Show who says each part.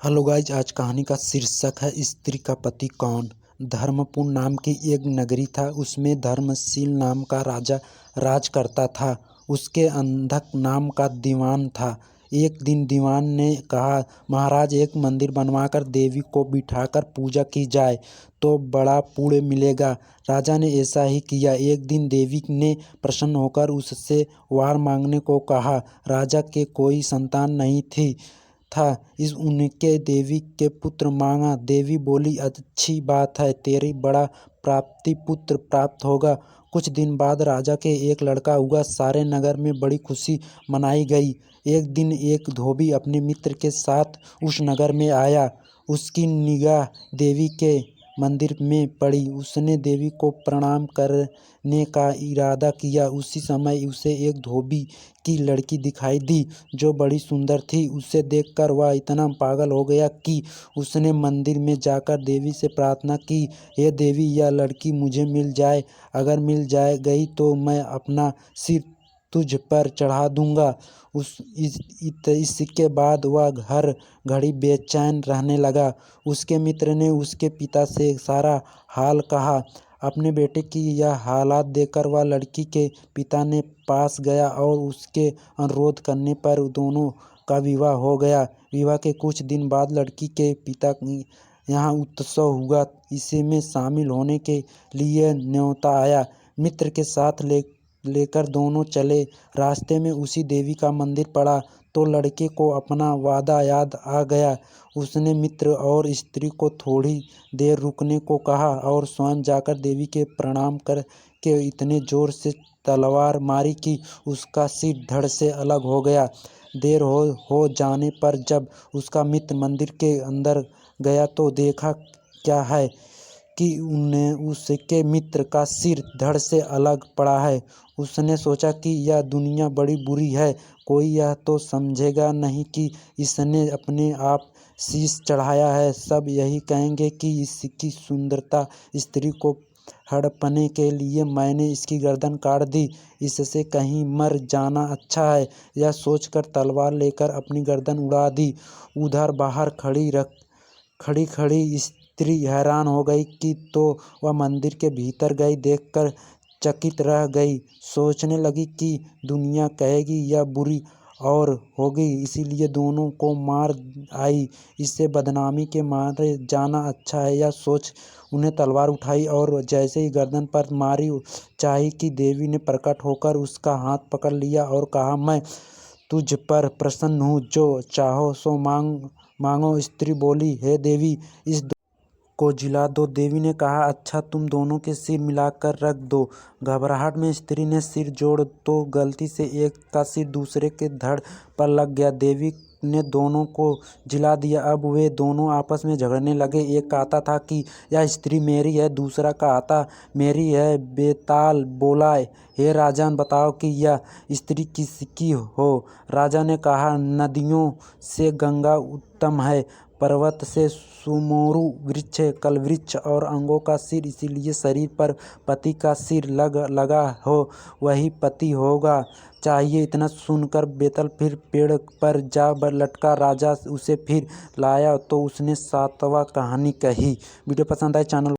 Speaker 1: Hello guys, आज कहानी का शीर्षक है स्त्री का पति कौन। धर्मपुर नाम की एक नगरी था। उसमें धर्मशील नाम का राजा राज करता था। उसके अंधक नाम का दीवान था। एक दिन दीवान ने कहा, महाराज, एक मंदिर बनवाकर देवी को बिठाकर पूजा की जाए तो बड़ा पुण्य मिलेगा। राजा ने ऐसा ही किया। एक दिन देवी ने प्रसन्न होकर उससे वर मांगने को कहा। राजा के कोई संतान नहीं थी इस उनके देवी के पुत्र मांगा। देवी बोली, अच्छी बात है, तेरी बड़ा प्राप्ति पुत्र प्राप्त होगा। कुछ दिन बाद राजा के एक लड़का हुआ। सारे नगर में बड़ी खुशी मनाई गई। एक दिन एक धोबी अपने मित्र के साथ उस नगर में आया। उसकी निगाह देवी के मंदिर में पड़ी। उसने देवी को प्रणाम करने का इरादा किया। उसी समय उसे एक धोबी की लड़की दिखाई दी जो बड़ी सुंदर थी। उसे देखकर वह इतना पागल हो गया कि उसने मंदिर में जाकर देवी से प्रार्थना की, हे देवी, यह लड़की मुझे मिल जाए। अगर मिल जाए गई तो मैं अपना सिर तुझ पर चढ़ा दूंगा। इसके बाद वह हर घड़ी बेचैन रहने लगा। उसके मित्र ने उसके पिता से सारा हाल कहा। अपने बेटे की यह हालात देखकर वह लड़की के पिता ने पास गया और उसके अनुरोध करने पर दोनों का विवाह हो गया। विवाह के कुछ दिन बाद लड़की के पिता यहाँ उत्सव हुआ। इसी में शामिल होने के लिए न्योता आया। मित्र के साथ लेकर दोनों चले। रास्ते में उसी देवी का मंदिर पड़ा तो लड़के को अपना वादा याद आ गया। उसने मित्र और स्त्री को थोड़ी देर रुकने को कहा और स्वयं जाकर देवी के प्रणाम करके इतने जोर से तलवार मारी कि उसका सिर धड़ से अलग हो गया। देर हो जाने पर जब उसका मित्र मंदिर के अंदर गया तो देखा क्या है कि उसके मित्र का सिर धड़ से अलग पड़ा है। उसने सोचा कि यह दुनिया बड़ी बुरी है। कोई यह तो समझेगा नहीं कि इसने अपने आप शीश चढ़ाया है। सब यही कहेंगे कि इसकी सुंदरता स्त्री को हड़पने के लिए मैंने इसकी गर्दन काट दी। इससे कहीं मर जाना अच्छा है। यह सोचकर तलवार लेकर अपनी गर्दन उड़ा दी। उधर बाहर खड़ी स्त्री हैरान हो गई कि तो वह मंदिर के भीतर गई। देखकर चकित रह गई। सोचने लगी कि दुनिया कहेगी यह बुरी और होगी, इसीलिए दोनों को मार आई। इससे बदनामी के मारे जाना अच्छा है। यह सोच उन्हें तलवार उठाई और जैसे ही गर्दन पर मारी चाही कि देवी ने प्रकट होकर उसका हाथ पकड़ लिया और कहा, मैं तुझ पर प्रसन्न हूँ, जो चाहो सो मांगो। स्त्री बोली, हे देवी, इस को जिला दो। देवी ने कहा, अच्छा, तुम दोनों के सिर मिलाकर रख दो। घबराहट में स्त्री ने सिर जोड़ तो गलती से एक का सिर दूसरे के धड़ पर लग गया। देवी ने दोनों को जिला दिया। अब वे दोनों आपस में झगड़ने लगे। एक कहता था कि यह स्त्री मेरी है, दूसरा कहता मेरी है। बेताल बोला, हे राजन, बताओ कि यह स्त्री किसकी हो। राजा ने कहा, नदियों से गंगा उत्तम है, पर्वत से सुमेरु, वृक्ष कल्पवृक्ष और अंगों का सिर, इसीलिए शरीर पर पति का सिर लगा हो वही पति होगा चाहिए। इतना सुनकर बेताल फिर पेड़ पर जा लटका। राजा उसे फिर लाया तो उसने सातवां कहानी कही। वीडियो पसंद आए चैनल